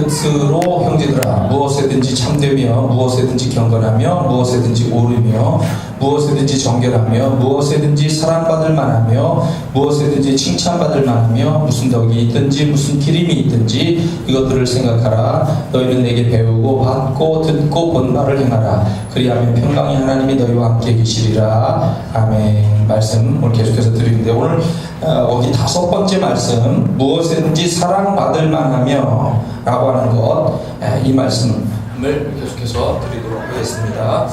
스스로 형제들아 무엇에든지 참되며 무엇에든지 경건하며 무엇에든지 오르며 무엇에든지 정결하며 무엇에든지 사랑받을 만하며 무엇에든지 칭찬받을 만하며 무슨 덕이 있든지 무슨 기림이 있든지 이것들을 생각하라. 너희는 내게 배우고 받고 듣고 본 말을 행하라. 그리하면 평강이 하나님이 너희와 함께 계시리라. 아멘. 말씀 오늘 계속해서 드리는데 오늘 여기 5번째 말씀 무엇에든지 사랑받을 만하며 라고 하는 것, 이 말씀을 계속해서 드리도록 하겠습니다.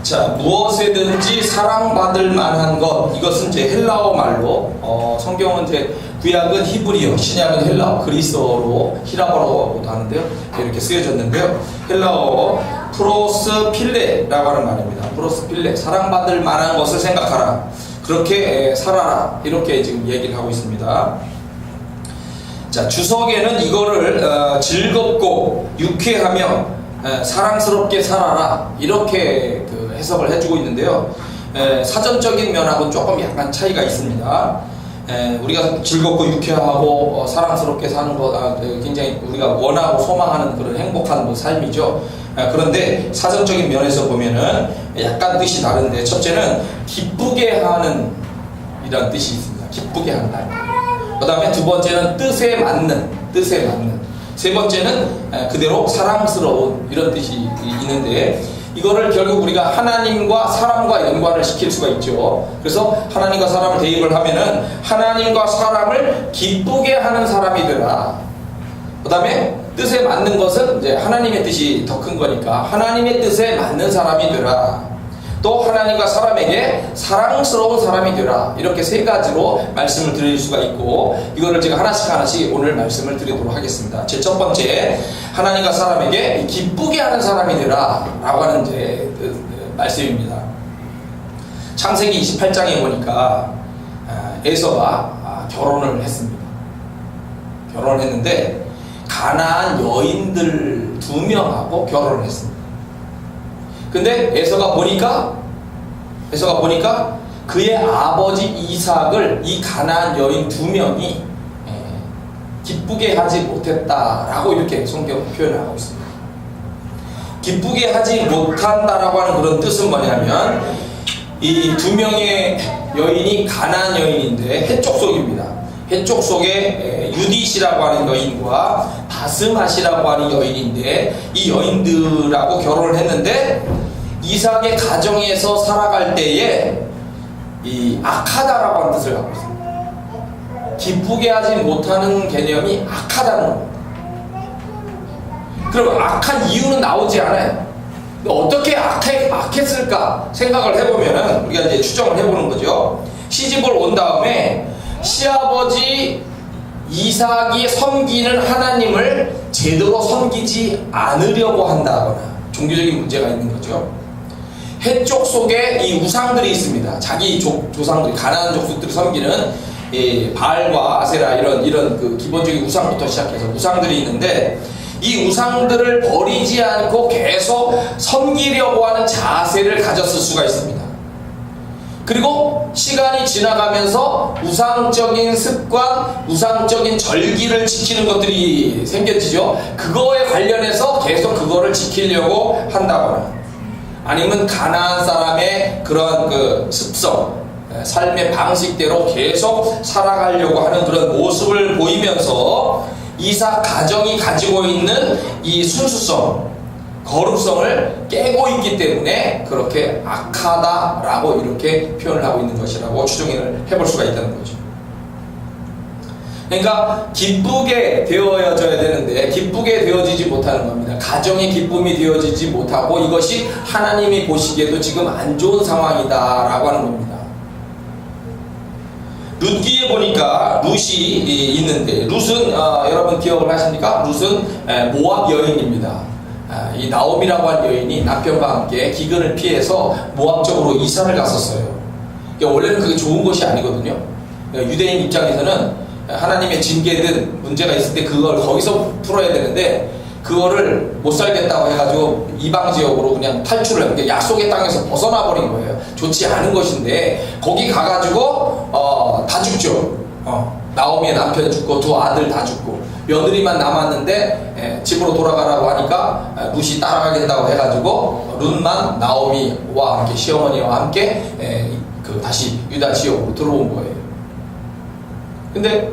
자, 무엇에든지 사랑받을 만한 것, 이것은 이제 헬라어 말로, 성경은 이제 구약은 히브리어, 신약은 헬라어, 그리스어로, 히라버로도 하는데요. 이렇게 쓰여졌는데요. 헬라어 프로스 필레라고 하는 말입니다. 프로스 필레, 사랑받을 만한 것을 생각하라. 그렇게 살아라. 이렇게 지금 얘기를 하고 있습니다. 자, 주석에는 이거를 즐겁고 유쾌하며 사랑스럽게 살아라 이렇게 해석을 해주고 있는데요. 사전적인 면하고는 조금 약간 차이가 있습니다. 우리가 즐겁고 유쾌하고 사랑스럽게 사는 거 굉장히 우리가 원하고 소망하는 그런 행복한 삶이죠. 그런데 사전적인 면에서 보면은 약간 뜻이 다른데, 첫째는 기쁘게 하는 이런 뜻이 있습니다. 기쁘게 한다. 그 다음에 두 번째는 뜻에 맞는, 세 번째는 그대로 사랑스러운 이런 뜻이 있는데, 이거를 결국 우리가 하나님과 사람과 연관을 시킬 수가 있죠. 그래서 하나님과 사람을 대입을 하면은 하나님과 사람을 기쁘게 하는 사람이 되라. 그 다음에 뜻에 맞는 것은 이제 하나님의 뜻이 더 큰 거니까 하나님의 뜻에 맞는 사람이 되라. 또 하나님과 사람에게 사랑스러운 사람이 되라. 이렇게 세 가지로 말씀을 드릴 수가 있고, 이거를 제가 하나씩 오늘 말씀을 드리도록 하겠습니다. 제 첫 번째, 하나님과 사람에게 기쁘게 하는 사람이 되라 라고 하는 이제 말씀입니다. 창세기 28장에 보니까 에서가 결혼을 했습니다. 결혼을 했는데 가나안 여인들 2명하고 결혼을 했습니다. 근데 에서가 보니까 그의 아버지 이삭을 이 가나안 여인 2명이 기쁘게 하지 못했다라고 이렇게 성경 표현을 하고 있습니다. 기쁘게 하지 못한다라고 하는 그런 뜻은 뭐냐면, 이 2명의 여인이 가나안 여인인데 해쪽 속입니다. 해쪽 속에 유디시라고 하는 여인과 바스맛이라고 하는 여인인데, 이 여인들하고 결혼을 했는데 이삭의 가정에서 살아갈 때에 이 악하다라고 하는 뜻을 갖고 있습니다. 기쁘게 하지 못하는 개념이 악하다는 겁니다. 그럼 악한 이유는 나오지 않아요. 어떻게 악했을까 생각을 해보면은 우리가 이제 추정을 해보는 거죠. 시집을 온 다음에 시아버지 이삭이 섬기는 하나님을 제대로 섬기지 않으려고 한다거나 종교적인 문제가 있는 거죠. 해쪽 속에 이 우상들이 있습니다. 자기 조상들이, 가나안 족속들이 섬기는 바알과 아세라 이런 그 기본적인 우상부터 시작해서 우상들이 있는데, 이 우상들을 버리지 않고 계속 섬기려고 하는 자세를 가졌을 수가 있습니다. 그리고 시간이 지나가면서 우상적인 습관, 우상적인 절기를 지키는 것들이 생겨지죠. 그거에 관련해서 계속 그거를 지키려고 한다거나, 아니면 가나안 사람의 그런 그 습성, 삶의 방식대로 계속 살아가려고 하는 그런 모습을 보이면서 이삭 가정이 가지고 있는 이 순수성, 거룩성을 깨고 있기 때문에 그렇게 악하다라고 이렇게 표현을 하고 있는 것이라고 추정을 해볼 수가 있다는 거죠. 그러니까 기쁘게 되어져야 되는데 기쁘게 되어지지 못하는 겁니다. 가정의 기쁨이 되어지지 못하고 이것이 하나님이 보시기에도 지금 안 좋은 상황이다라고 하는 겁니다. 룻기에 보니까 룻이 있는데, 룻은 여러분 기억을 하십니까? 룻은 모압 여인입니다. 이 나옴이라고 하는 여인이 남편과 함께 기근을 피해서 모압 쪽으로 이사를 갔었어요. 그러니까 원래는 그게 좋은 것이 아니거든요. 유대인 입장에서는 하나님의 징계든 문제가 있을 때 그걸 거기서 풀어야 되는데, 그거를 못 살겠다고 해가지고 이방 지역으로 그냥 탈출을 해요. 그러니까 약속의 땅에서 벗어나 버린 거예요. 좋지 않은 것인데 거기 가가지고 다 죽죠. 나오미의 남편 죽고 두 아들 다 죽고 며느리만 남았는데 집으로 돌아가라고 하니까 룻이 따라가겠다고 해가지고 룻만 나오미와 함께 시어머니와 함께 다시 유다 지역으로 들어온 거예요. 근데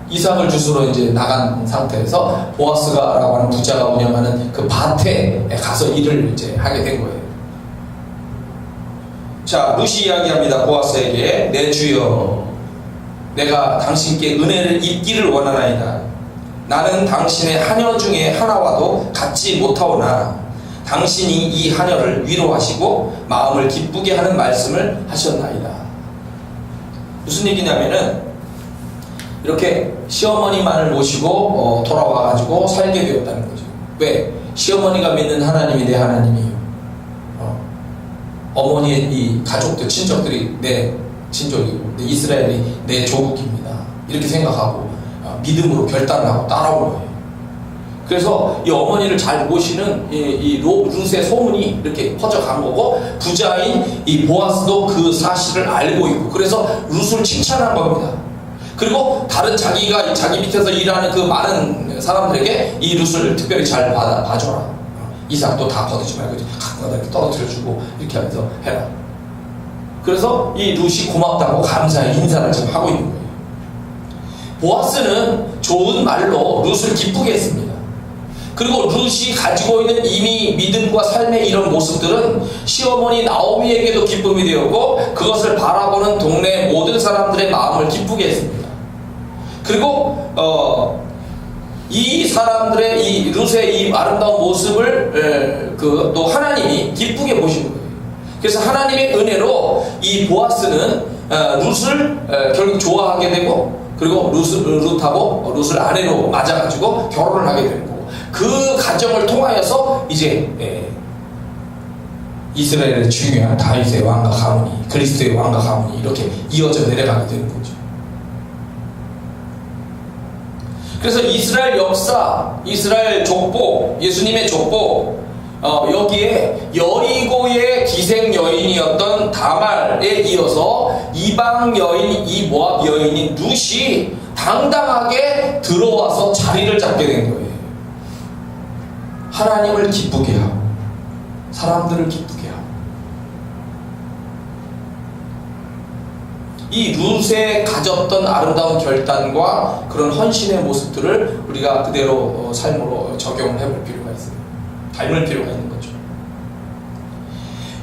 이삭을 주스러 이제 나간 상태에서 보아스가라고 하는 부자가 운영하는 그 밭에 가서 일을 이제 하게 된 거예요. 자, 룻이 이야기합니다. 보아스에게 내 주여, 내가 당신께 은혜를 입기를 원하나이다. 나는 당신의 하녀 중에 하나와도 같지 못하오나 당신이 이 하녀를 위로하시고 마음을 기쁘게 하는 말씀을 하셨나이다. 무슨 얘기냐면은 이렇게 시어머니만을 모시고 돌아와가지고 살게 되었다는 거죠. 왜? 시어머니가 믿는 하나님이 내 하나님이에요. 어머니의 이 가족들, 친척들이 내 친족이고 이스라엘이 내 조국입니다. 이렇게 생각하고 믿음으로 결단을 하고 따라온 거예요. 그래서 이 어머니를 잘 모시는 이 룻의 소문이 이렇게 퍼져간 거고, 부자인 이 보아스도 그 사실을 알고 있고, 그래서 룻을 칭찬한 겁니다. 그리고 다른 자기 밑에서 일하는 그 많은 사람들에게 이 룻을 특별히 잘 봐줘라. 이삭도 다 거두지 말고 가끔가다 이렇게 떨어뜨려주고 이렇게 하면서 해라. 그래서 이 룻이 고맙다고 감사의 인사를 지금 하고 있는 거예요. 보아스는 좋은 말로 룻을 기쁘게 했습니다. 그리고 룻이 가지고 있는 이미 믿음과 삶의 이런 모습들은 시어머니 나오미에게도 기쁨이 되었고, 그것을 바라보는 동네 모든 사람들의 마음을 기쁘게 했습니다. 그리고 이 사람들의 이 룻의 이 아름다운 모습을 또 하나님이 기쁘게 보시는 거예요. 그래서 하나님의 은혜로 이 보아스는 룻을 결국 좋아하게 되고, 그리고 룻을 아내로 맞아가지고 결혼을 하게 되는 거고, 그 과정을 통하여서 이제 이스라엘의 중요한 다윗의 왕과 가문이, 그리스도의 왕과 가문이 이렇게 이어져 내려가게 되는 거죠. 그래서 이스라엘 역사, 이스라엘 족보, 예수님의 족보, 여기에 여리고의 기생 여인이었던 다말에 이어서 이방 여인, 이 모압 여인인 룻이 당당하게 들어와서 자리를 잡게 된 거예요. 하나님을 기쁘게 하고 사람들을 기쁘게 하고, 이 룻에 가졌던 아름다운 결단과 그런 헌신의 모습들을 우리가 그대로 삶으로 적용을 해볼 필요가 있어요. 닮을 필요가 있는 거죠.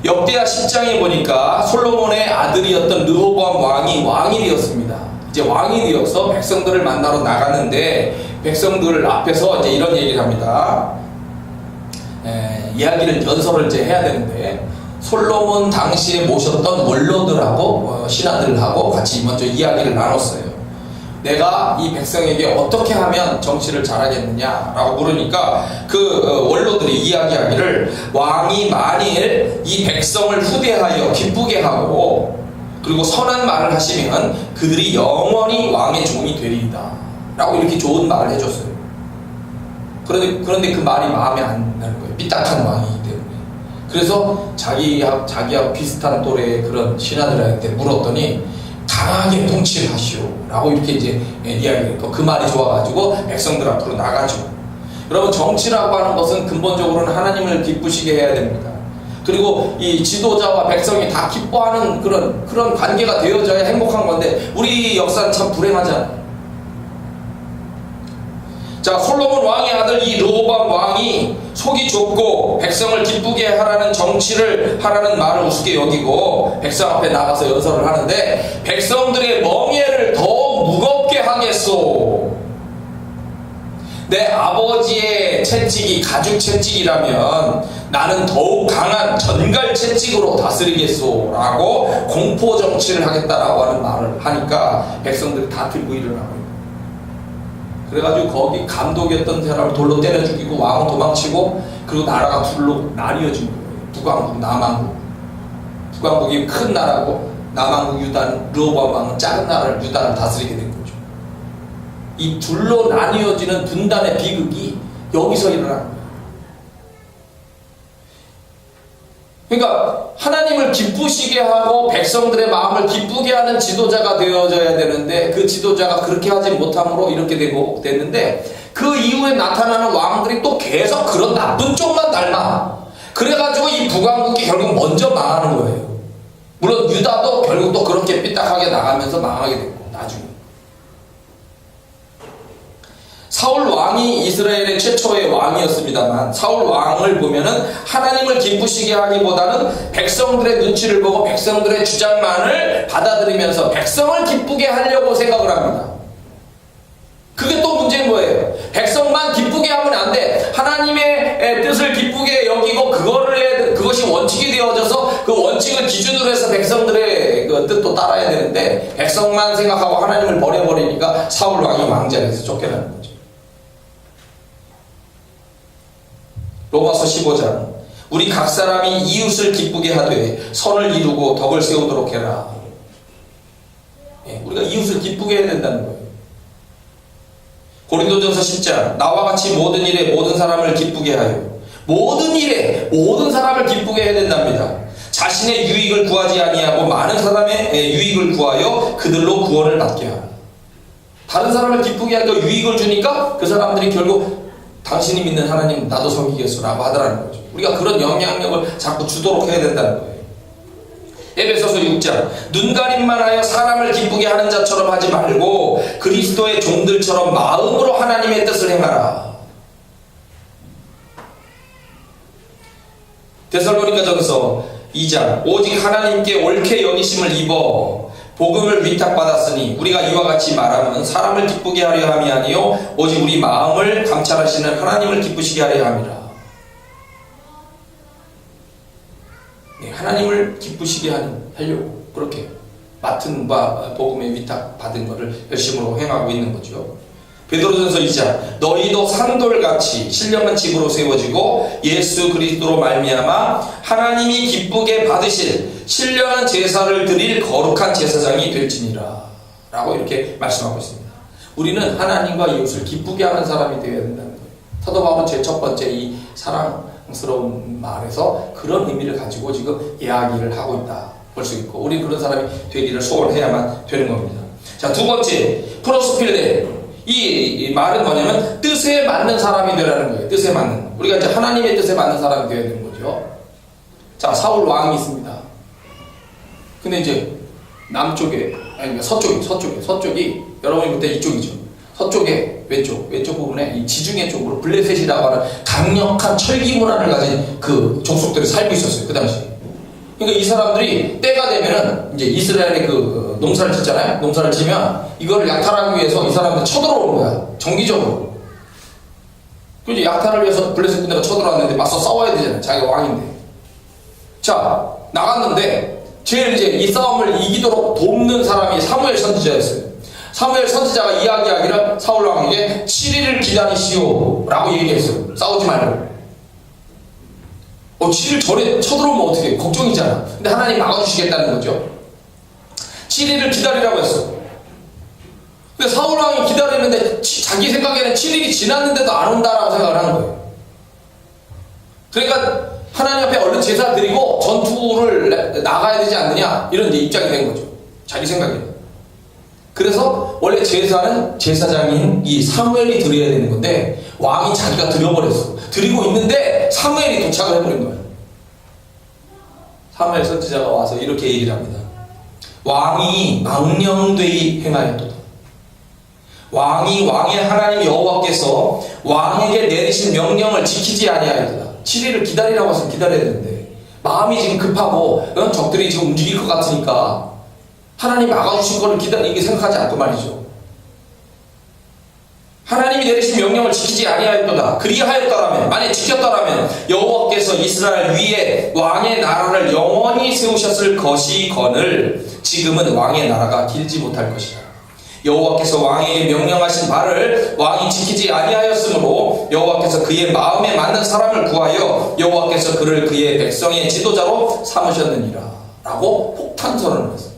역대하 10장에 보니까 솔로몬의 아들이었던 르호보암 왕이 되었습니다. 이제 왕이 되어서 백성들을 만나러 나가는데, 백성들 앞에서 이제 이런 얘기를 합니다. 이야기를 연설을 이제 해야 되는데, 솔로몬 당시에 모셨던 원로들하고 신하들하고 같이 먼저 이야기를 나눴어요. 내가 이 백성에게 어떻게 하면 정치를 잘하겠느냐라고 물으니까 그 원로들이 이야기하기를, 왕이 만일 이 백성을 후대하여 기쁘게 하고 그리고 선한 말을 하시면 그들이 영원히 왕의 종이 되리이다 라고 이렇게 좋은 말을 해줬어요. 그런데 그 말이 마음에 안 드는 거예요. 삐딱한 왕이기 때문에. 그래서 자기하고 비슷한 또래의 그런 신하들한테 물었더니 강하게 통치를 하시오 라고 이렇게 이제 이야기했고, 그 말이 좋아가지고 백성들 앞으로 나가죠. 여러분, 정치라고 하는 것은 근본적으로는 하나님을 기쁘시게 해야 됩니다. 그리고 이 지도자와 백성이 다 기뻐하는 그런 관계가 되어져야 행복한 건데, 우리 역사는 참 불행하잖아요. 자, 솔로몬 왕의 아들 이 르호보암 왕이 속이 좁고 백성을 기쁘게 하라는 정치를 하라는 말을 우습게 여기고 백성 앞에 나가서 연설을 하는데, 백성들의 멍에를 더욱 무겁게 하겠소. 내 아버지의 채찍이 가죽 채찍이라면 나는 더욱 강한 전갈 채찍으로 다스리겠소 라고 공포 정치를 하겠다라고 하는 말을 하니까 백성들이 다 들고 일어나고, 그래가지고 거기 감독이었던 사람을 돌로 때려 죽이고 왕은 도망치고, 그리고 나라가 둘로 나뉘어진 거예요. 북왕국, 남왕국. 북왕국이 큰 나라고 남왕국 르호보암 왕은 작은 나라를 유다를 다스리게 된 거죠. 이 둘로 나뉘어지는 분단의 비극이 여기서 일어나는 거예요. 그러니까 하나님을 하나님을 기쁘시게 하고 백성들의 마음을 기쁘게 하는 지도자가 되어져야 되는데 그 지도자가 그렇게 하지 못함으로 이렇게 됐는데 그 이후에 나타나는 왕들이 또 계속 그런 나쁜 쪽만 닮아. 그래가지고 이 북왕국이 결국 먼저 망하는 거예요. 물론 유다도 결국 또 그렇게 삐딱하게 나가면서 망하게 됐고 나중에. 사울 왕이 이스라엘의 최초의 왕이었습니다만 사울 왕을 보면은 하나님을 기쁘시게 하기보다는 백성들의 눈치를 보고 백성들의 주장만을 받아들이면서 백성을 기쁘게 하려고 생각을 합니다. 그게 또 문제인 거예요. 백성만 기쁘게 하면 안 돼. 하나님의 뜻을 기쁘게 여기고 그것이 원칙이 되어져서 그 원칙을 기준으로 해서 백성들의 그 뜻도 따라야 되는데 백성만 생각하고 하나님을 버려버리니까 사울 왕이 왕자에서 쫓겨나는 거죠. 로마서 15장 우리 각 사람이 이웃을 기쁘게 하되 선을 이루고 덕을 세우도록 해라. 우리가 이웃을 기쁘게 해야 된다는 거예요. 고린도전서 10장 나와 같이 모든 일에 모든 사람을 기쁘게 하여 모든 일에 모든 사람을 기쁘게 해야 된답니다. 자신의 유익을 구하지 아니하고 많은 사람의 유익을 구하여 그들로 구원을 받게 하라. 다른 사람을 기쁘게 하니까 유익을 주니까 그 사람들이 결국 당신이 믿는 하나님 나도 섬기겠소라고 하더라는 거죠. 우리가 그런 영향력을 자꾸 주도록 해야 된다는 거예요. 에베소서 6장 눈가림만 하여 사람을 기쁘게 하는 자처럼 하지 말고 그리스도의 종들처럼 마음으로 하나님의 뜻을 행하라. 데살로니가전서 2장 오직 하나님께 옳게 여기심을 입어 복음을 위탁받았으니 우리가 이와 같이 말하면 사람을 기쁘게 하려 함이 아니요 오직 우리 마음을 감찰하시는 하나님을 기쁘시게 하려 함이라. 하나님을 기쁘시게 하려고 그렇게 맡은 바 복음의 위탁받은 것을 열심으로 행하고 있는 거죠. 베드로전서 2장 너희도 산돌같이 신령한 집으로 세워지고 예수 그리스도로 말미암아 하나님이 기쁘게 받으실 신령한 제사를 드릴 거룩한 제사장이 될지니라 라고 이렇게 말씀하고 있습니다. 우리는 하나님과 이웃을 기쁘게 하는 사람이 되어야 된다는 거예요. 사도 바울은 제 첫 번째 이 사랑스러운 말에서 그런 의미를 가지고 지금 이야기를 하고 있다 볼 수 있고 우리는 그런 사람이 되기를 소원해야만 되는 겁니다. 자, 두 번째 프로스필레 이 말은 뭐냐면 뜻에 맞는 사람이 되라는 거예요. 뜻에 맞는 우리가 이제 하나님의 뜻에 맞는 사람이 되어야 되는 거죠. 자, 사울 왕이 있습니다. 근데 이제 남쪽에 아니 서쪽이 여러분이 볼 때 이쪽이죠. 서쪽에 왼쪽 부분에 이 지중해 쪽으로 블레셋이라고 하는 강력한 철기 문화를 가진 그 족속들이 살고 있었어요. 그 당시. 그러니까 이 사람들이 때가 되면은 이제 이스라엘의 그 농사를 짓잖아요. 농사를 지면 이거를 약탈하기 위해서 이 사람들 쳐들어오는 거야. 정기적으로. 그래서 약탈을 위해서 블레셋 군대가 쳐들어왔는데 맞서 싸워야 되잖아요. 자기가 왕인데. 자, 나갔는데 제일 이제 이 싸움을 이기도록 돕는 사람이 사무엘 선지자였어요. 사무엘 선지자가 이야기하기를 사울 왕에게 7일을 기다리시오 라고 얘기했어요. 싸우지 말고. 7일 전에 쳐들어오면 어떻게 해? 걱정이잖아. 근데 하나님 막아주시겠다는 거죠. 7일을 기다리라고 했어. 근데 사울 왕이 기다리는데 자기 생각에는 7일이 지났는데도 안 온다라고 생각을 하는 거예요. 그러니까 하나님 앞에 얼른 제사 드리고 전투를 나가야 되지 않느냐 이런 이제 입장이 된 거죠. 자기 생각에는. 그래서 원래 제사는 제사장인 이 사무엘이 드려야 되는 건데 왕이 자기가 드려버렸어. 드리고 있는데 사무엘이 도착을 해버린 거예요. 사무엘 선지자가 와서 이렇게 얘기를 합니다. 왕이 망령되이 행하였도다. 왕이 왕의 하나님 여호와께서 왕에게 내리신 명령을 지키지 아니하였도다. 7일을 기다리라고 해서 기다려야 되는데 마음이 지금 급하고 적들이 지금 움직일 것 같으니까 하나님 막아주신 거를 기다리게 생각하지 않고 말이죠. 하나님이 내리신 명령을 지키지 아니하였도다. 그리하였더라면 만약 지켰더라면 여호와께서 이스라엘 위에 왕의 나라를 영원히 세우셨을 것이거늘 지금은 왕의 나라가 길지 못할 것이다. 여호와께서 왕에게 명령하신 바를 왕이 지키지 아니하였으므로 여호와께서 그의 마음에 맞는 사람을 구하여 여호와께서 그를 그의 백성의 지도자로 삼으셨느니라 라고 폭탄 선언을 했습니다.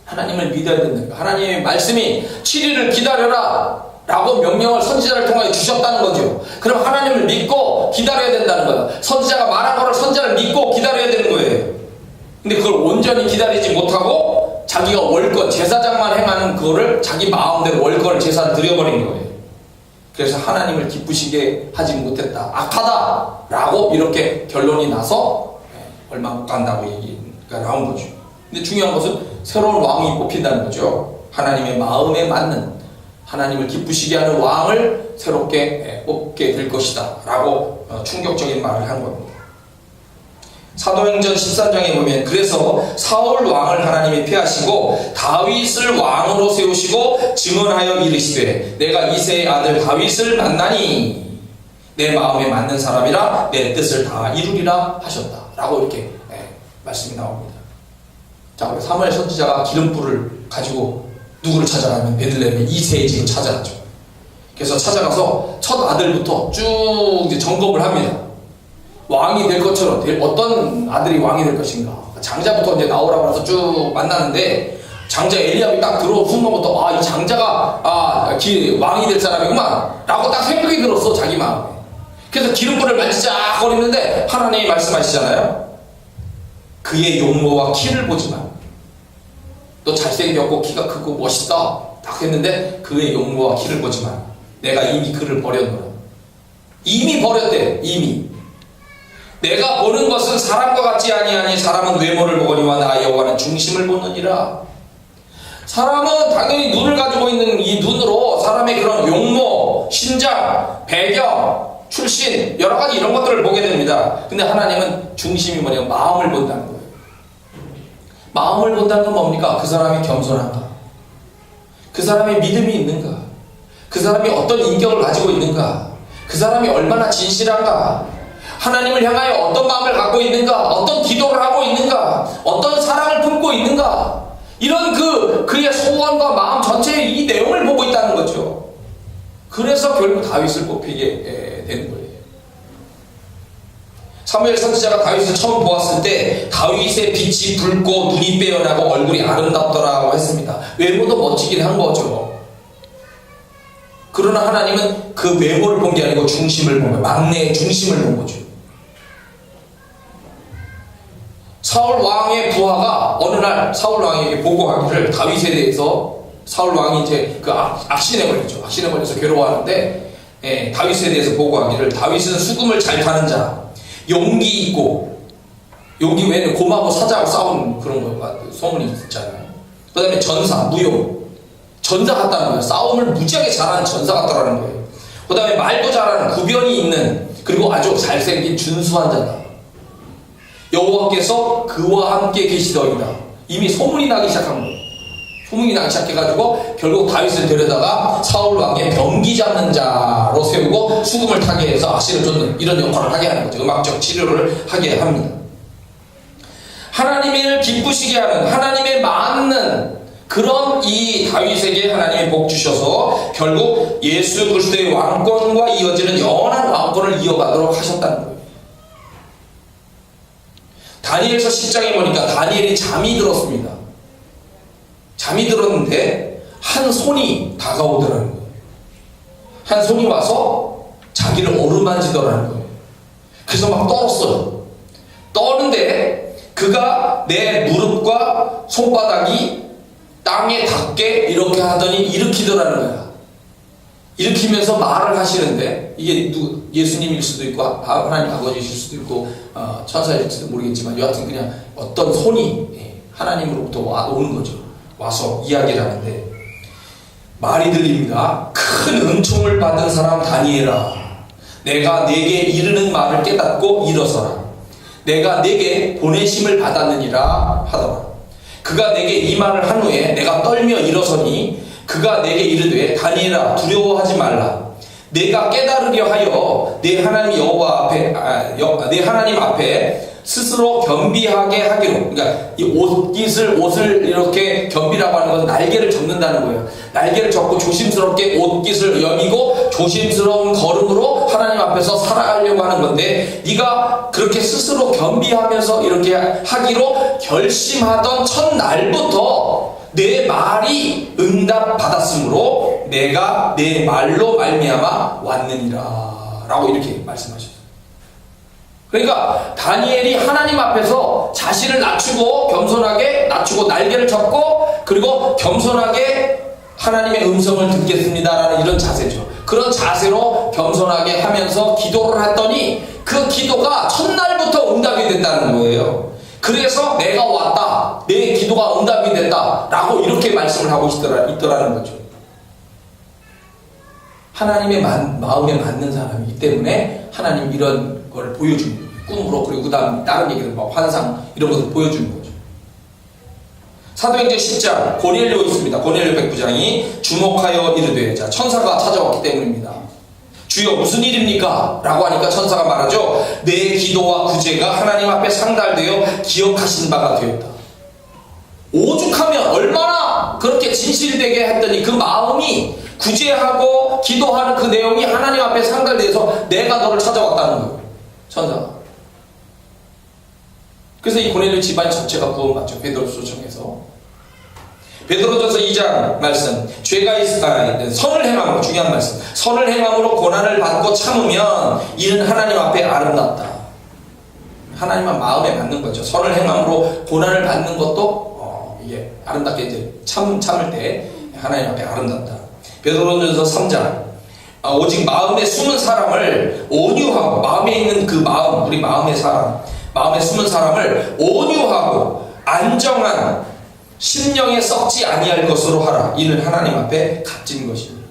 하나님을 믿어야 된다. 하나님의 말씀이 7일을 기다려라 라고 명령을 선지자를 통하여 주셨다는 거죠. 그럼 하나님을 믿고 기다려야 된다는 거예요. 선지자가 말한 거를 선지자를 믿고 기다려야 되는 거예요. 근데 그걸 온전히 기다리지 못하고 자기가 월권, 제사장만 행하는 그거를 자기 마음대로 월권을 제사를 드려버린 거예요. 그래서 하나님을 기쁘시게 하지 못했다. 악하다! 라고 이렇게 결론이 나서 얼마 못 간다고 얘기가 나온 거죠. 근데 중요한 것은 새로운 왕이 뽑힌다는 거죠. 하나님의 마음에 맞는, 하나님을 기쁘시게 하는 왕을 새롭게 뽑게 될 것이다 라고 충격적인 말을 한 겁니다. 사도행전 13장에 보면 그래서 사울 왕을 하나님이 폐하시고 다윗을 왕으로 세우시고 증언하여 이르시되 내가 이새의 아들 다윗을 만나니 내 마음에 맞는 사람이라 내 뜻을 다 이루리라 하셨다 라고 이렇게 말씀이 나옵니다. 자, 사무엘 선지자가 기름불을 가지고 누구를 찾아가면 베들레헴의 이새의 집을 찾아가죠. 그래서 찾아가서 첫 아들부터 쭉 이제 점검을 합니다. 왕이 될 것처럼 어떤 아들이 왕이 될 것인가. 장자부터 이제 나오라고 해서 쭉 만나는데 장자 엘리압이 딱 들어온 순간부터 이 장자가 왕이 될 사람이구만 라고 딱 생각이 들었어 자기 마음에. 그래서 기름불을 만지작거리는데 하나님이 말씀하시잖아요. 그의 용모와 키를 보지만 너 잘생겼고 키가 크고 멋있다 딱 했는데 그의 용모와 키를 보지만 내가 이미 그를 버렸노라. 이미 버렸대. 이미 내가 보는 것은 사람과 같지 아니하니 사람은 외모를 보거니와 나 여호와는 중심을 보느니라. 사람은 당연히 눈을 가지고 있는 이 눈으로 사람의 그런 용모, 신장, 배경, 출신 여러 가지 이런 것들을 보게 됩니다. 근데 하나님은 중심이 뭐냐면 마음을 본다는 거예요. 마음을 본다는 건 뭡니까? 그 사람이 겸손한가? 그 사람의 믿음이 있는가? 그 사람이 어떤 인격을 가지고 있는가? 그 사람이 얼마나 진실한가? 하나님을 향하여 어떤 마음을 갖고 있는가? 어떤 기도를 하고 있는가? 어떤 사랑을 품고 있는가? 이런 그의 소원과 마음 전체의 이 내용을 보고 있다는 거죠. 그래서 결국 다윗을 뽑히게 되는 거예요. 사무엘 선지자가 다윗을 처음 보았을 때 다윗의 빛이 붉고 눈이 빼어나고 얼굴이 아름답더라고 했습니다. 외모도 멋지긴 한 거죠. 그러나 하나님은 그 외모를 본 게 아니고 중심을 본 거예요. 막내의 중심을 본 거죠. 사울 왕의 부하가 어느 날 사울 왕에게 보고하기를 다윗에 대해서 사울 왕이 이제 그 악신에 걸렸죠. 악신에 걸려서 괴로워하는데 다윗에 대해서 보고하기를 다윗은 수금을 잘 타는 자, 용기 있고 용기 외에는 곰하고 사자하고 싸우는 그런 거 소문이 있잖아요. 그 다음에 전사, 무용 전사 같다는 거예요. 싸움을 무지하게 잘하는 전사 같다라는 거예요. 그 다음에 말도 잘하는 구변이 있는 그리고 아주 잘생긴 준수한 자다. 여호와께서 그와 함께 계시더이다. 이미 소문이 나기 시작한 거예요. 소문이 나기 시작해가지고 결국 다윗을 데려다가 사울 왕의 병기 잡는 자로 세우고 수금을 타게 해서 악신을 쫓는 이런 역할을 하게 하는 거죠. 음악적 치료를 하게 합니다. 하나님을 기쁘시게 하는 하나님에 맞는 그런 이 다윗에게 하나님이 복 주셔서 결국 예수 그리스도의 왕권과 이어지는 영원한 왕권을 이어가도록 하셨다는 거예요. 다니엘서 10장에 보니까 다니엘이 잠이 들었습니다. 잠이 들었는데 한 손이 다가오더라는 거예요. 한 손이 와서 자기를 어루만지더라는 거예요. 그래서 막 떨었어요. 떠는데 그가 내 무릎과 손바닥이 땅에 닿게 이렇게 하더니 일으키더라는 거야. 일으키면서 말을 하시는데 이게 예수님일 수도 있고 하나님 아버지실 수도 있고 천사일지도 모르겠지만 여하튼 그냥 어떤 손이 하나님으로부터 오는 거죠. 와서 이야기를 하는데 말이 들립니다. 큰 은총을 받은 사람 다니엘아, 내가 네게 이르는 말을 깨닫고 일어서라. 내가 네게 보내심을 받았느니라 하더라. 그가 내게 이 말을 한 후에 내가 떨며 일어서니 그가 내게 이르되 다니엘아 두려워하지 말라. 내가 깨달으려 하여 내 하나님 여호와 앞에 내 하나님 앞에 스스로 겸비하게 하기로. 그러니까 이 옷을 이렇게 겸비라고 하는 것은 날개를 접는다는 거예요. 날개를 접고 조심스럽게 옷깃을 여미고 조심스러운 걸음으로 하나님 앞에서 살아가려고 하는 건데 네가 그렇게 스스로 겸비하면서 이렇게 하기로 결심하던 첫날부터 내 말이 응답받았으므로 내가 내 말로 말미암아 왔느니라 라고 이렇게 말씀하셨어요. 그러니까 다니엘이 하나님 앞에서 자신을 낮추고 겸손하게 낮추고 날개를 접고 그리고 겸손하게 하나님의 음성을 듣겠습니다라는 이런 자세죠. 그런 자세로 겸손하게 하면서 기도를 했더니 그 기도가 첫날부터 응답이 됐다는 거예요. 그래서 내가 왔다, 내 기도가 응답이 됐다 라고 이렇게 말씀을 하고 있더라는 거죠. 하나님의 마음에 맞는 사람이기 때문에 하나님 이런 걸 보여주는 거예요. 꿈으로. 그리고 그 다음 다른 얘기들 막 환상 이런 것을 보여주는 거죠. 사도행전 10장 고넬료 있습니다. 고넬료 백부장이 주목하여 이르되, 자, 천사가 찾아왔기 때문입니다. 주여 무슨 일입니까? 라고 하니까 천사가 말하죠. 내 기도와 구제가 하나님 앞에 상달되어 기억하신 바가 되었다. 오죽하면 얼마나 그렇게 진실되게 했더니 그 마음이 구제하고 기도하는 그 내용이 하나님 앞에 상달돼서 내가 너를 찾아왔다는 거예요. 천사가. 그래서 이 고넬료 집안 전체가 구원받죠. 베드로서 청해서. 베드로전서 2장 말씀, 선을 행함으로, 중요한 말씀, 선을 행함으로 고난을 받고 참으면 이는 하나님 앞에 아름답다. 하나님은 마음에 맞는 거죠. 선을 행함으로 고난을 받는 것도 이게 아름답게 이제 참을 때 하나님 앞에 아름답다. 베드로전서 3장, 오직 마음에 숨은 사람을 온유하고, 마음에 있는 그 마음, 우리 마음의 사람, 마음에 숨은 사람을 온유하고 안정한 심령에 썩지 아니할 것으로 하라. 이는 하나님 앞에 값진 것입니다.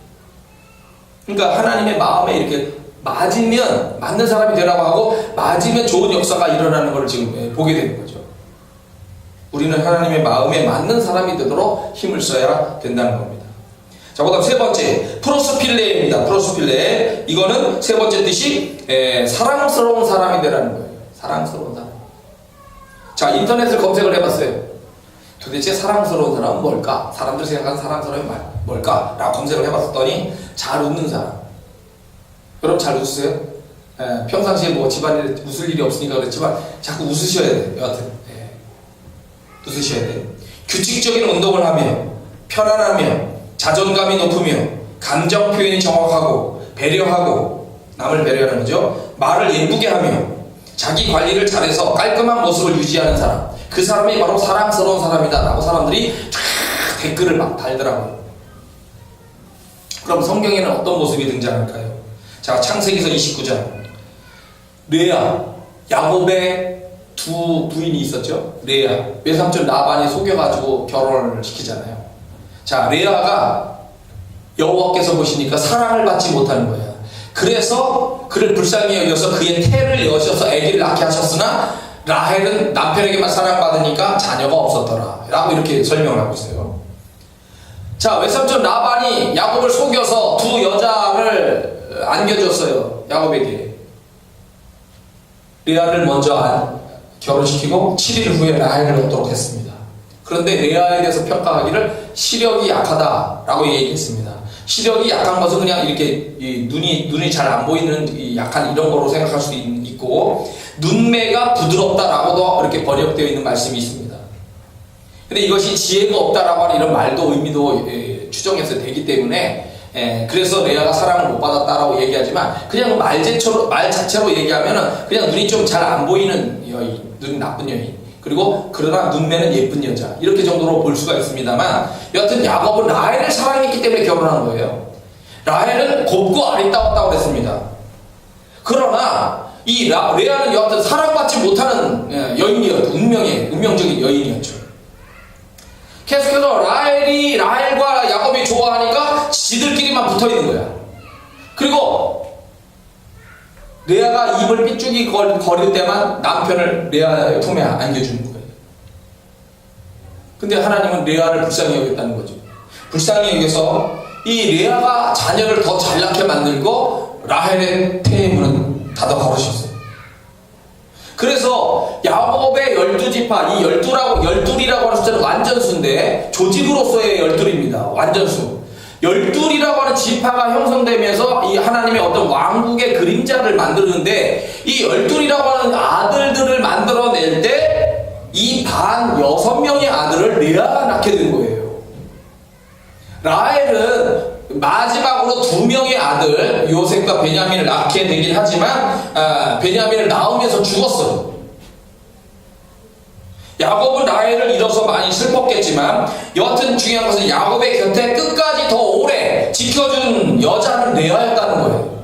그러니까 하나님의 마음에 이렇게 맞는 사람이 되라고 하고 맞으면 좋은 역사가 일어나는 것을 지금 보게 되는 거죠. 우리는 하나님의 마음에 맞는 사람이 되도록 힘을 써야 된다는 겁니다. 자, 그 다음 세 번째, 프로스필레입니다. 프로스필레. 이거는 세 번째 뜻이 사랑스러운 사람이 되라는 거예요. 사랑스러운 사람. 자, 인터넷을 검색을 해봤어요. 도대체 사랑스러운 사람은 뭘까? 사람들이 생각하는 사랑스러움이 뭘까? 라고 검색을 해봤더니 잘 웃는 사람. 여러분 잘 웃으세요? 평상시에 뭐 집안에 웃을 일이 없으니까 그렇지만 자꾸 웃으셔야 돼요. 여하튼 웃으셔야 돼요. 규칙적인 운동을 하며 편안하며 자존감이 높으며 감정 표현이 정확하고 배려하고, 남을 배려하는 거죠. 말을 예쁘게 하며 자기 관리를 잘해서 깔끔한 모습을 유지하는 사람, 그 사람이 바로 사랑스러운 사람이다 라고 사람들이 쫙 댓글을 막 달더라고요. 그럼 성경에는 어떤 모습이 등장할까요? 자, 창세기서 29장, 레아, 야곱의 두 부인이 있었죠. 레아, 외삼촌 라반이 속여가지고 결혼을 시키잖아요. 자, 레아가 여호와께서 보시니까 사랑을 받지 못하는 거예요. 그래서 그를 불쌍히 여겨서 그의 태를 여셔서 아기를 낳게 하셨으나 라헬은 남편에게만 사랑받으니까 자녀가 없었더라 라고 이렇게 설명을 하고 있어요. 자, 외삼촌 라반이 야곱을 속여서 두 여자를 안겨줬어요. 야곱에게. 레아를 먼저 결혼시키고 7일 후에 라헬을 얻도록 했습니다. 그런데 레아에 대해서 평가하기를 시력이 약하다라고 얘기했습니다. 시력이 약한 것은 그냥 이렇게 눈이 잘 안 보이는 약한 이런 거로 생각할 수도 있고, 눈매가 부드럽다라고도 이렇게 번역되어 있는 말씀이 있습니다. 근데 이것이 지혜가 없다라고 하는 이런 말도 의미도 추정해서 되기 때문에 그래서 레아가 사랑을 못 받았다라고 얘기하지만, 그냥 말 자체로 얘기하면은 그냥 눈이 좀 잘 안 보이는 여인, 눈이 나쁜 여인, 그리고 그러나 눈매는 예쁜 여자, 이렇게 정도로 볼 수가 있습니다만, 여하튼 야곱은 라헬을 사랑했기 때문에 결혼한 거예요. 라헬은 곱고 아리따웠다고 그랬습니다. 그러나 이 레아는 여하튼 사랑받지 못하는 여인이었죠. 운명적인 여인이었죠. 계속해서 라헬과 야곱이 좋아하니까 지들끼리만 붙어있는 거야. 그리고 레아가 입을 삐죽이 거릴 때만 남편을 레아의 품에 안겨주는 거예요. 근데 하나님은 레아를 불쌍히 여겼다는 거죠. 불쌍히 여겨서 이 레아가 자녀를 더 잘 낳게 만들고 라헬의 태의 문은 닫아 걸으셨어요. 그래서 야곱의 12지파, 이 12이라고 하는 숫자는 완전수인데 조직으로서의 12입니다. 완전수. 12이라고 하는 지파가 형성되면서 이 하나님의 어떤 왕국의 그림자를 만드는데, 이 12이라고 하는 아들들을 만들어낼 때 이 6명의 아들을 레아가 낳게 된 거예요. 라헬은 마지막으로 두 명의 아들 요셉과 베냐민을 낳게 되긴 하지만 베냐민을 낳으면서 죽었어요. 야곱은 라헬을 잃어서 많이 슬펐겠지만 여하튼 중요한 것은 야곱의 곁에 끝까지 더 오래 지켜준 여자는 레아였다는 거예요.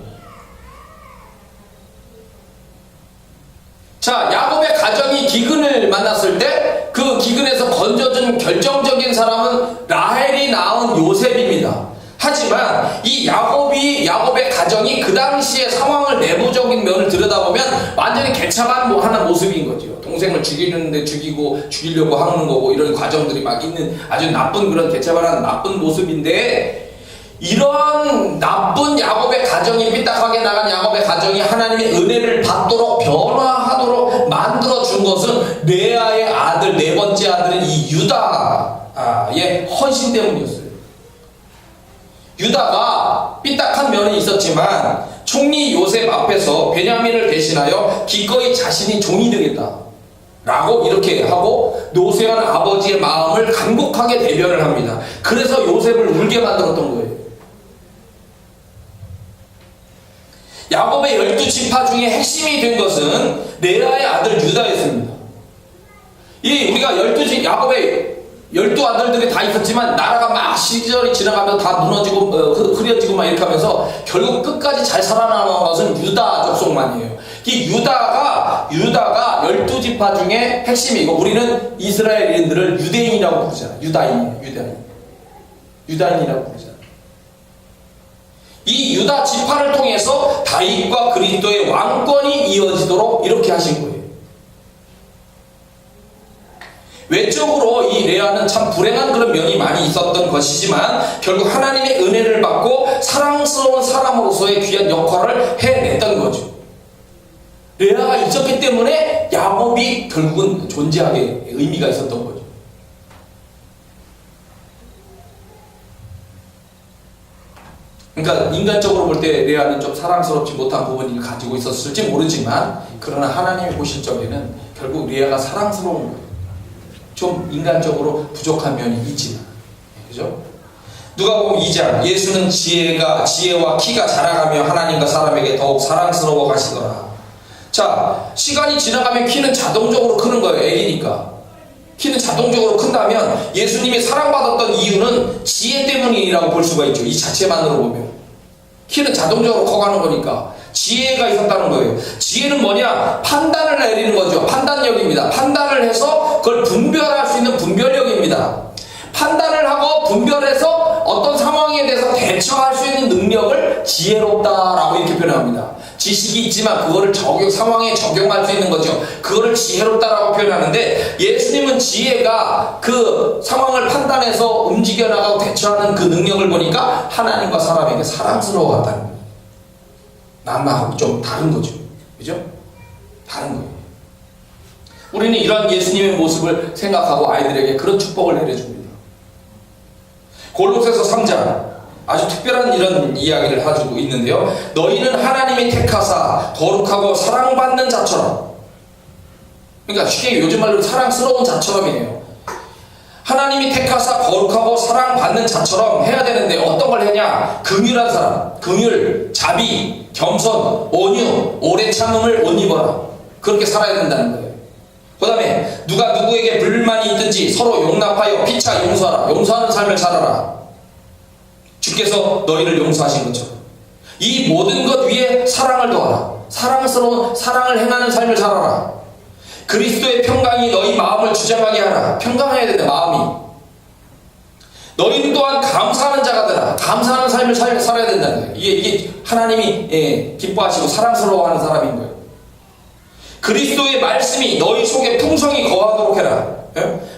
자, 야곱의 가정이 기근을 만났을 때 그 기근에서 건져준 결정적인 사람은 라헬이 낳은 요셉입니다. 하지만 이 야곱의 가정이 그 당시의 상황을 내부적인 면을 들여다보면 완전히 개차반 하는 모습인 거죠. 동생을 죽이는데 죽이려고 하는 거고 이런 과정들이 막 있는 아주 나쁜 그런 개차반하는 나쁜 모습인데, 이런 나쁜 야곱의 가정이 삐딱하게 나간 야곱의 가정이 하나님의 은혜를 받도록 변화하도록 만들어 준 것은 레아의 아들, 네 번째 아들인 이 유다의 헌신 때문이었어요. 유다가 삐딱한 면이 있었지만 총리 요셉 앞에서 베냐민을 대신하여 기꺼이 자신이 종이 되겠다 라고 이렇게 하고 노쇠한 아버지의 마음을 간곡하게 대변을 합니다. 그래서 요셉을 울게 만들었던 거예요. 야곱의 12지파 중에 핵심이 된 것은 레아의 아들 유다였습니다. 우리가 야곱의 12아들들이 다 있었지만 나라가 막 시절이 지나가면 다 무너지고 흐려지고 막 이렇게 하면서 결국 끝까지 잘 살아남은 것은 유다 족속만이에요. 이 유다가 12지파 중에 핵심이고, 우리는 이스라엘인들을 유대인이라고 부르잖아요. 유다인이라고 부르잖아요. 이 유다 지파를 통해서 다윗과 그리스도의 왕권이 이어지도록 이렇게 하신 거예요. 외적으로 이 레아는 참 불행한 그런 면이 많이 있었던 것이지만 결국 하나님의 은혜를 받고 사랑스러운 사람으로서의 귀한 역할을 해냈던 거죠. 레아가 있었기 때문에 야곱이 결국은 존재하게 의미가 있었던 거죠. 그러니까 인간적으로 볼 때 레아는 좀 사랑스럽지 못한 부분을 가지고 있었을지 모르지만, 그러나 하나님이 보실 적에는 결국 레아가 사랑스러운 거예요. 좀 인간적으로 부족한 면이 있지만, 그죠? 누가복음 2장, 예수는 지혜와 키가 자라가며 하나님과 사람에게 더욱 사랑스러워 가시더라. 자, 시간이 지나가면 키는 자동적으로 크는 거예요. 애기니까 키는 자동적으로 큰다면 예수님이 사랑받았던 이유는 지혜 때문이라고 볼 수가 있죠. 이 자체만으로 보면 키는 자동적으로 커가는 거니까 지혜가 있었다는 거예요. 지혜는 뭐냐? 판단을 내리는 거죠. 판단력입니다. 판단을 해서 그걸 분별할 수 있는 분별력입니다. 판단을 하고 분별해서 어떤 상황에 대해서 대처할 수 있는 능력을 지혜롭다라고 이렇게 표현합니다. 지식이 있지만 그거를 상황에 적용할 수 있는 거죠. 그거를 지혜롭다라고 표현하는데, 예수님은 지혜가 그 상황을 판단해서 움직여나가고 대처하는 그 능력을 보니까 하나님과 사람에게 사랑스러워한다는 거예요. 남하고 좀 다른 거죠. 그죠? 다른 거예요. 우리는 이런 예수님의 모습을 생각하고 아이들에게 그런 축복을 내려줍니다. 골로새서 3장, 아주 특별한 이런 이야기를 가지고 있는데요. 너희는 하나님이 택하사 거룩하고 사랑받는 자처럼, 그러니까 쉽게 요즘 말로 사랑스러운 자처럼이에요. 하나님이 택하사 거룩하고 사랑받는 자처럼 해야 되는데 어떤 걸 하냐? 긍휼한 사람, 긍휼, 자비, 겸손, 온유, 오래 참음을 옷 입어라. 그렇게 살아야 된다는 거예요. 그 다음에 누가 누구에게 불만이 있든지 서로 용납하여 피차 용서하라. 용서하는 삶을 살아라. 주께서 너희를 용서하신 것처럼 이 모든 것 위에 사랑을 더하라. 사랑스러운 사랑을 행하는 삶을 살아라. 그리스도의 평강이 너희 마음을 주장하게 하라. 평강해야 된다. 마음이. 너희 또한 감사하는 자가 되라. 감사하는 삶을 살아야 된다는 거예요. 이게 하나님이 기뻐하시고 사랑스러워하는 사람인 거예요. 그리스도의 말씀이 너희 속에 풍성히 거하도록 해라.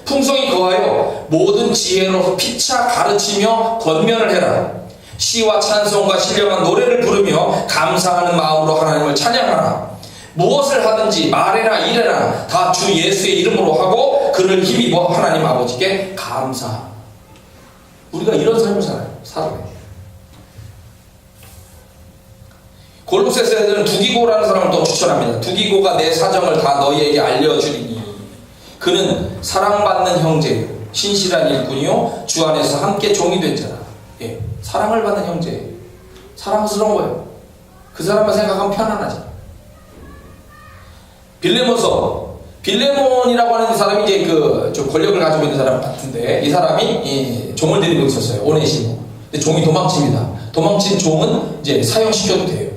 풍성히 거하여 모든 지혜로 피차 가르치며 권면을 해라. 시와 찬송과 신령한 노래를 부르며 감사하는 마음으로 하나님을 찬양하라. 무엇을 하든지 말해라 이래라 다 주 예수의 이름으로 하고 그를 힘입어 하나님 아버지께 감사하라. 우리가 이런 삶을 살아야 돼요. 골로새서에는 두기고라는 사람을 또 추천합니다. 두기고가 내 사정을 다 너희에게 알려주리니 그는 사랑받는 형제요 신실한 일꾼이요 주 안에서 함께 종이 된 자라. 예, 사랑을 받는 형제예요. 사랑스러운 거예요. 그 사람만 생각하면 편안하지. 빌레몬이라고 하는 사람이 이제 좀 권력을 가지고 있는 사람 같은데, 이 사람이 종을 데리고 있었어요. 오네시모. 근데 종이 도망칩니다. 도망친 종은 이제 사형시켜도 돼요.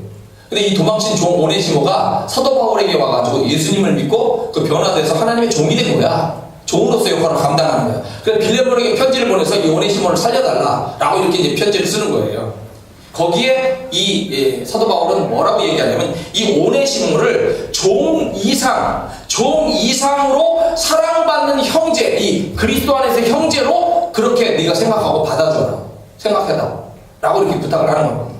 근데 이 도망친 종 오네시모가 사도 바울에게 와가지고 예수님을 믿고 그 변화돼서 하나님의 종이 된 거야. 종으로서 역할을 감당하는 거야. 그래서 빌레몬에게 편지를 보내서 이 오네시모를 살려달라라고 이렇게 이제 편지를 쓰는 거예요. 거기에 이 사도 바울은 뭐라고 얘기하냐면, 이 오네시모를 종 이상으로 사랑받는 형제, 이 그리스도 안에서 형제로 그렇게 네가 생각하고 받아줘라, 생각해라 라고 이렇게 부탁을 하는 겁니다.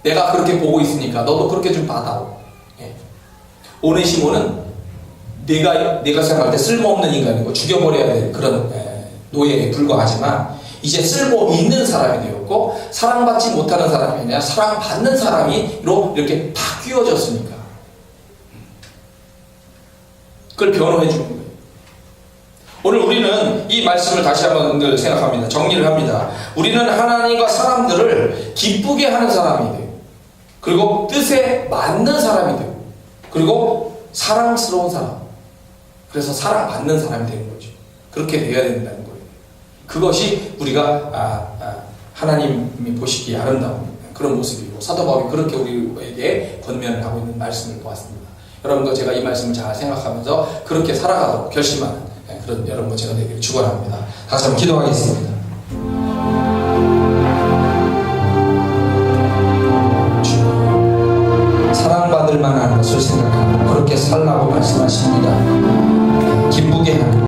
내가 그렇게 보고 있으니까 너도 그렇게 좀 받아. 예. 오네시모는 내가 생각할 때 쓸모없는 인간이고 죽여버려야 될 그런 노예에 불과하지만, 이제 쓸모 있는 사람이 되었고 사랑받지 못하는 사람이 아니라 사랑받는 사람이로 이렇게 바뀌어졌으니까 그걸 변호해 주는 거예요. 오늘 우리는 이 말씀을 다시 한번 늘 생각합니다. 정리를 합니다. 우리는 하나님과 사람들을 기쁘게 하는 사람이 돼요. 그리고 뜻에 맞는 사람이 돼요. 그리고 사랑스러운 사람. 그래서 사랑받는 사람이 되는 거죠. 그렇게 되어야 된다는 거예요. 그것이 우리가 하나님이 보시기에 아름다운 그런 모습이고, 사도 바울이 그렇게 우리에게 권면을 하고 있는 말씀을 보았습니다. 여러분도 제가 이 말씀을 잘 생각하면서 그렇게 살아가도록 결심하는 그런 여러분 제가 되기를 축원합니다. 다시 한번 기도하겠습니다.